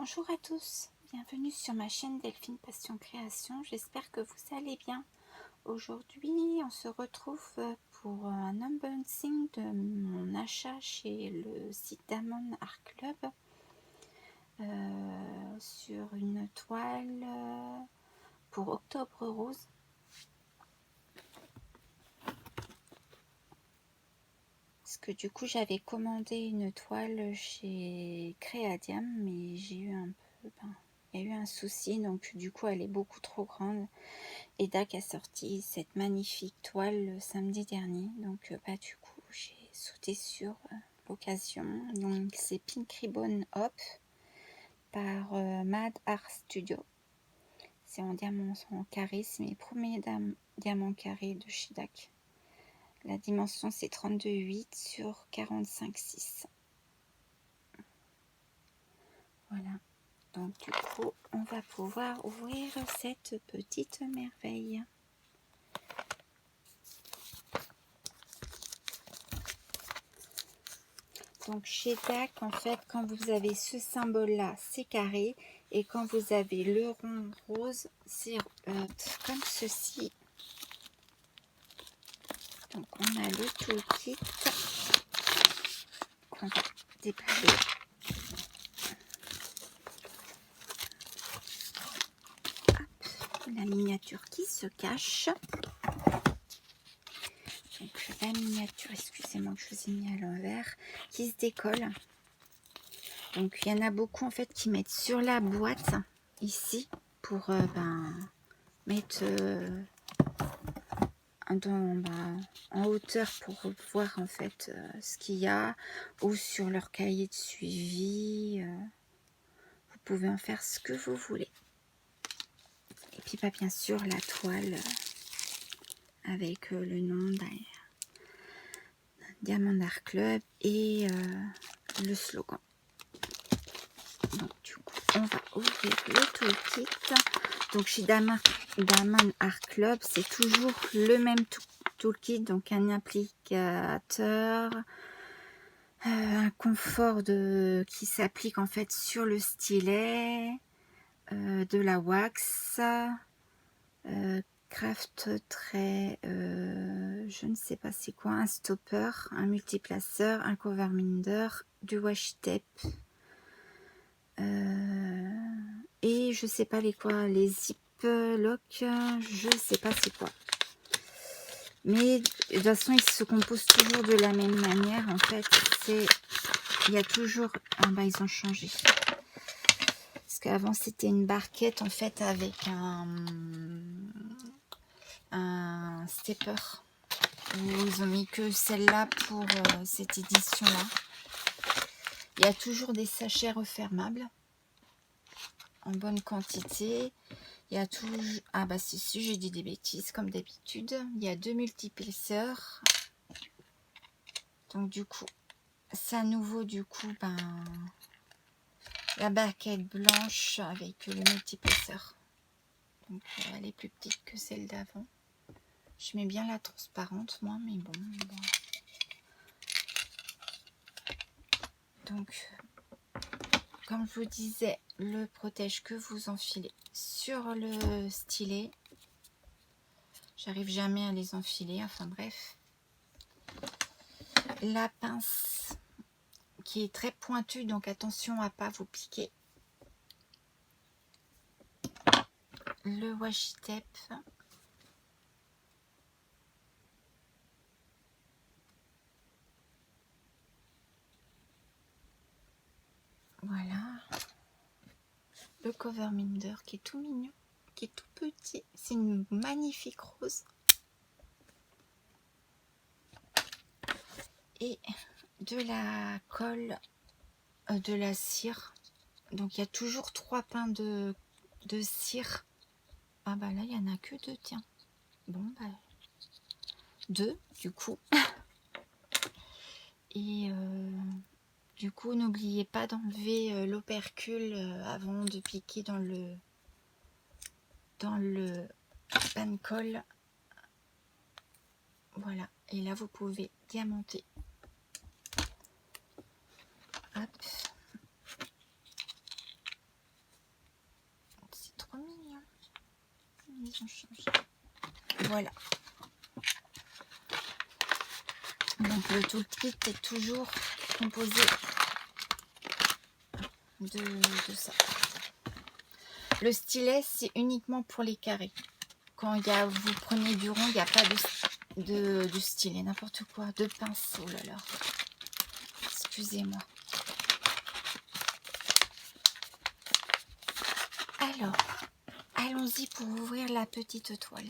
Bonjour à tous, bienvenue sur ma chaîne Delphine Passion Création, j'espère que vous allez bien. Aujourd'hui on se retrouve pour un unboxing de mon achat chez le site Diamond Art Club sur une toile pour Octobre Rose. Parce que du coup j'avais commandé une toile chez Créadiam, mais j'ai eu un peu... il y a eu un souci, donc du coup elle est beaucoup trop grande. Et DAC a sorti cette magnifique toile le samedi dernier, donc du coup j'ai sauté sur l'occasion. Donc c'est Pink Ribbon Hop par Mad Art Studio. C'est en diamant en carré, c'est mes premiers diamants carrés de chez DAC. La dimension c'est 32,8 sur 45,6. Voilà, donc du coup on va pouvoir ouvrir cette petite merveille. Donc chez DAC, en fait, quand vous avez ce symbole-là, c'est carré. Et quand vous avez le rond rose, c'est comme ceci. Donc on a le toolkit qu'on va déplier. Hop, la miniature qui se cache. Donc la miniature, excusez-moi que je vous ai mis à l'envers, qui se décolle. Donc il y en a beaucoup en fait qui mettent sur la boîte ici pour mettre en hauteur pour voir en fait ce qu'il y a, ou sur leur cahier de suivi. Vous pouvez en faire ce que vous voulez. Et puis bien sûr la toile avec le nom Diamond Art Club et le slogan. Donc du coup on va ouvrir le toolkit. Donc chez Diamond Art Club c'est toujours le même toolkit, donc un applicateur, un confort qui s'applique en fait sur le stylet, de la wax, craft trait, je ne sais pas c'est quoi, un stopper, un multiplaceur, un cover minder, du washi tape, et je sais pas les zip lock, je sais pas c'est quoi. Mais de toute façon, ils se composent toujours de la même manière. En fait, il y a toujours... ils ont changé. Parce qu'avant, c'était une barquette, en fait, avec un stepper. Ils ont mis que celle-là pour cette édition-là. Il y a toujours des sachets refermables en bonne quantité. Il y a toujours... si, j'ai dit des bêtises, comme d'habitude. Il y a 2 multiplaceurs. Donc, du coup, c'est à nouveau, du coup, la barquette blanche avec le multiplaceur. Donc, elle est plus petite que celle d'avant. Je mets bien la transparente, moi, mais bon. Donc, comme je vous disais, le protège que vous enfilez sur le stylet. J'arrive jamais à les enfiler, enfin bref. La pince qui est très pointue, donc attention à pas vous piquer. Le washi tape. Voilà. Le cover minder qui est tout mignon, qui est tout petit. C'est une magnifique rose. Et de la colle, de la cire. Donc il y a toujours 3 pains de cire. Là il n'y en a que 2, tiens. Bon 2 du coup. Et du coup n'oubliez pas d'enlever l'opercule avant de piquer dans le pan de colle. Voilà, et là vous pouvez diamanter. Hop. ils ont changé. Voilà. Donc le toolkit est toujours composé de ça. Le stylet, c'est uniquement pour les carrés. Quand vous prenez du rond, il n'y a pas de stylet, n'importe quoi, de pince. Oh là là. Excusez-moi. Alors, allons-y pour ouvrir la petite toile.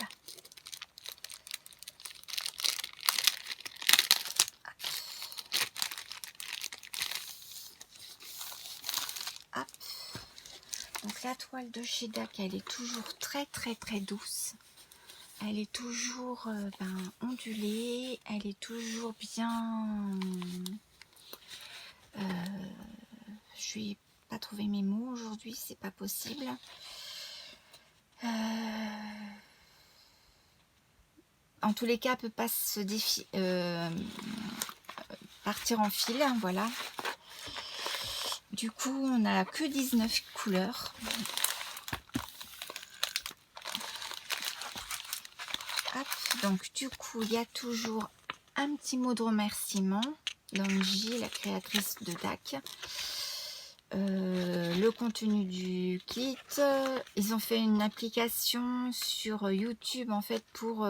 Hop. Donc la toile de chez DAC, elle est toujours très douce. Elle est toujours ondulée. Elle est toujours bien... je vais pas trouver mes mots aujourd'hui, c'est pas possible. En tous les cas, elle peut pas se partir en fil, hein, voilà. Du coup, on n'a que 19 couleurs. Hop, donc du coup, il y a toujours un petit mot de remerciement d'Angie, la créatrice de DAC. Le contenu du kit. Ils ont fait une application sur YouTube en fait pour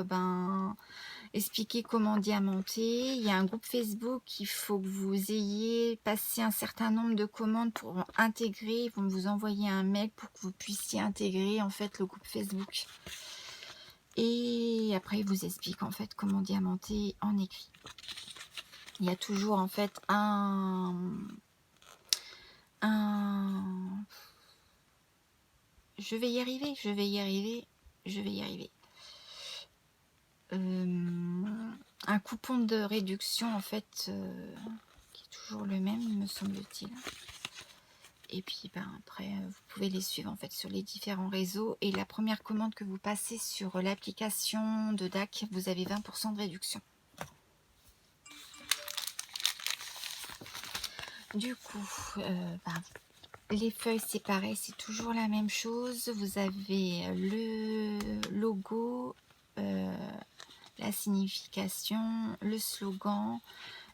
expliquer comment diamanter. Il y a un groupe Facebook, il faut que vous ayez passé un certain nombre de commandes pour intégrer. Ils vont vous envoyer un mail pour que vous puissiez intégrer en fait le groupe Facebook. Et après, ils vous expliquent en fait comment diamanter en écrit. Il y a toujours en fait je vais y arriver. Un coupon de réduction en fait qui est toujours le même, me semble-t-il. Et puis après vous pouvez les suivre en fait sur les différents réseaux, et la première commande que vous passez sur l'application de DAC, vous avez 20% de réduction. Du coup les feuilles, c'est pareil, c'est toujours la même chose. Vous avez le logo, la signification, le slogan,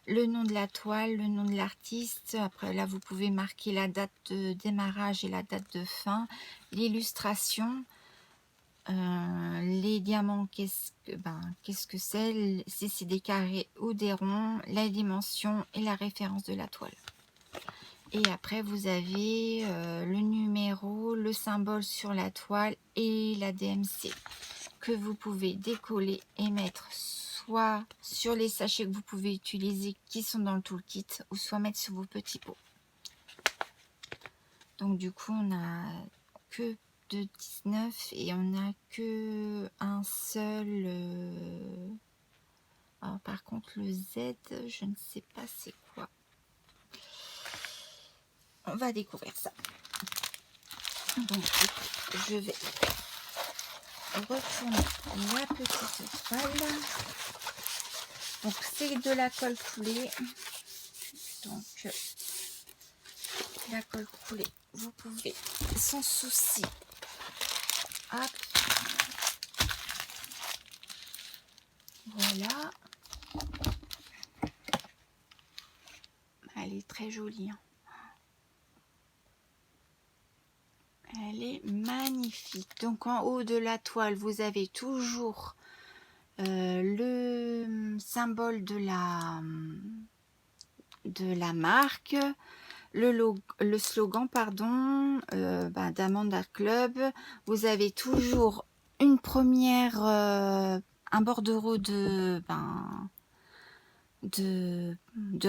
le nom de la toile, le nom de l'artiste. Après, là, vous pouvez marquer la date de démarrage et la date de fin, l'illustration, les diamants, qu'est-ce que c'est, si c'est des carrés ou des ronds, la dimension et la référence de la toile. Et après, vous avez le numéro, le symbole sur la toile et la DMC que vous pouvez décoller et mettre soit sur les sachets que vous pouvez utiliser qui sont dans le toolkit, ou soit mettre sur vos petits pots. Donc du coup, on n'a que de 19 et on n'a que un seul... Alors, par contre, le Z, je ne sais pas c'est quoi. On va découvrir ça. Donc, je vais retourner la petite toile. Donc, c'est de la colle coulée. Donc, la colle coulée, vous pouvez sans souci. Hop. Voilà. Elle est très jolie. Hein. Elle est magnifique. Donc en haut de la toile, vous avez toujours le symbole de marque, le slogan pardon, d'Amanda Club. Vous avez toujours une première, un bordereau de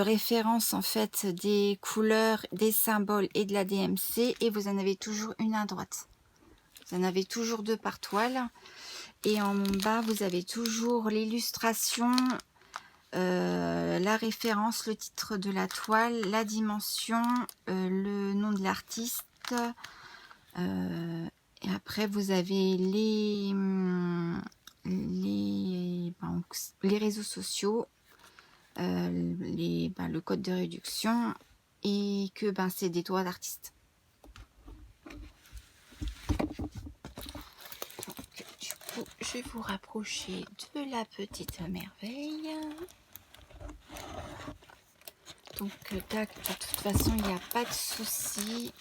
référence en fait des couleurs, des symboles et de la DMC, et vous en avez toujours une à droite. Vous en avez toujours deux par toile, et en bas vous avez toujours l'illustration, la référence, le titre de la toile, la dimension, le nom de l'artiste, et après vous avez les réseaux sociaux, le code de réduction, et que c'est des droits d'artiste. je vais vous rapprocher de la petite merveille. Donc tac, de toute façon il n'y a pas de souci.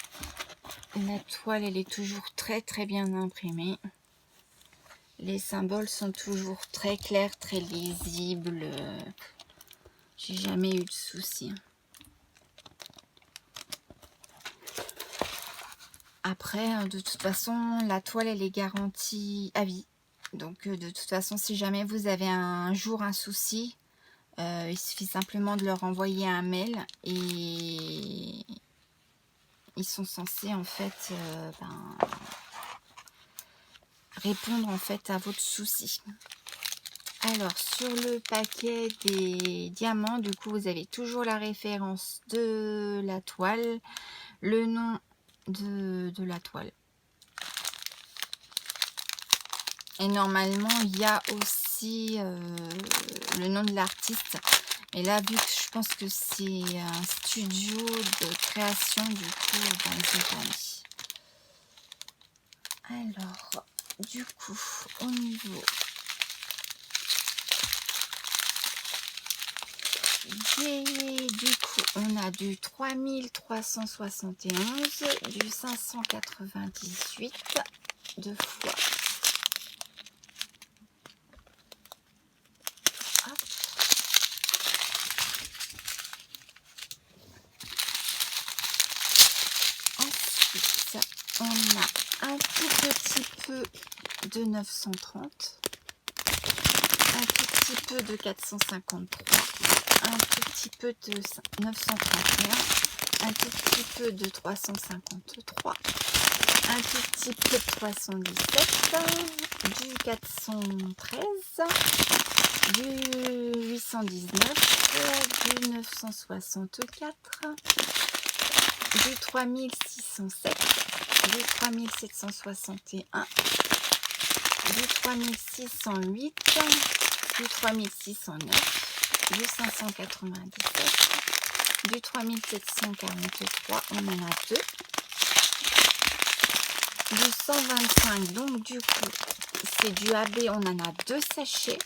La toile elle est toujours très bien imprimée. Les symboles sont toujours très clairs, très lisibles. J'ai jamais eu de souci. Après, de toute façon, la toile elle est garantie à vie. Donc de toute façon, si jamais vous avez un jour un souci, il suffit simplement de leur envoyer un mail et ils sont censés en fait répondre en fait à votre souci. Alors sur le paquet des diamants, du coup vous avez toujours la référence de la toile, le nom de la toile. Et normalement il y a aussi le nom de l'artiste. Et là, vu que je pense que c'est un studio de création, du coup, ben, ils ont pas mis. Alors, du coup, au niveau du coup, on a du 3371, du 598, deux fois. Hop. Ensuite, on a un tout petit peu de 930, un tout petit peu de 453, un tout petit peu de 931, un tout petit peu de 353, un tout petit peu de 317, du 413, du 819, du 964, du 3607, du 3761, du 3608, du 3609, du 597, du 3743, on en a deux, du 125, donc du coup c'est du AB, on en a deux sachets,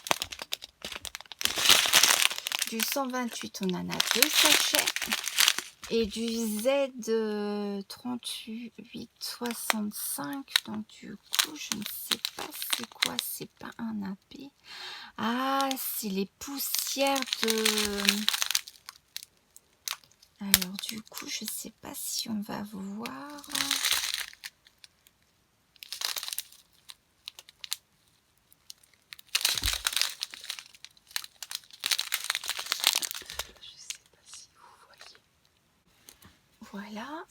du 128 on en a deux sachets, et du Z3865, donc du coup je ne sais pas c'est quoi, c'est pas un AP. Ah, c'est les poussières de... Alors du coup je sais pas si on va voir. Voilà,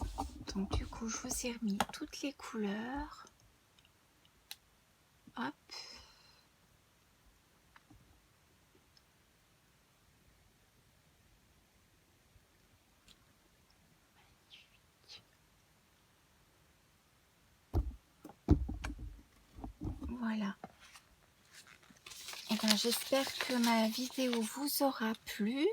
donc du coup je vous ai remis toutes les couleurs. Hop. Voilà. Et bien j'espère que ma vidéo vous aura plu.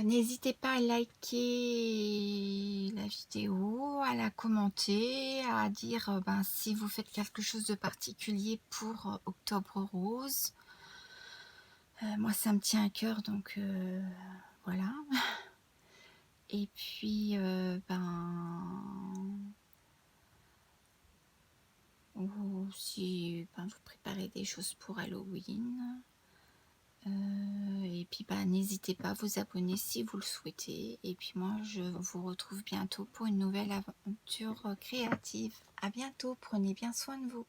N'hésitez pas à liker la vidéo, à la commenter, à dire si vous faites quelque chose de particulier pour Octobre Rose. Moi, ça me tient à cœur, donc voilà. Et puis, ou si vous préparez des choses pour Halloween. Et puis n'hésitez pas à vous abonner si vous le souhaitez. Et puis moi je vous retrouve bientôt pour une nouvelle aventure créative. À bientôt, prenez bien soin de vous.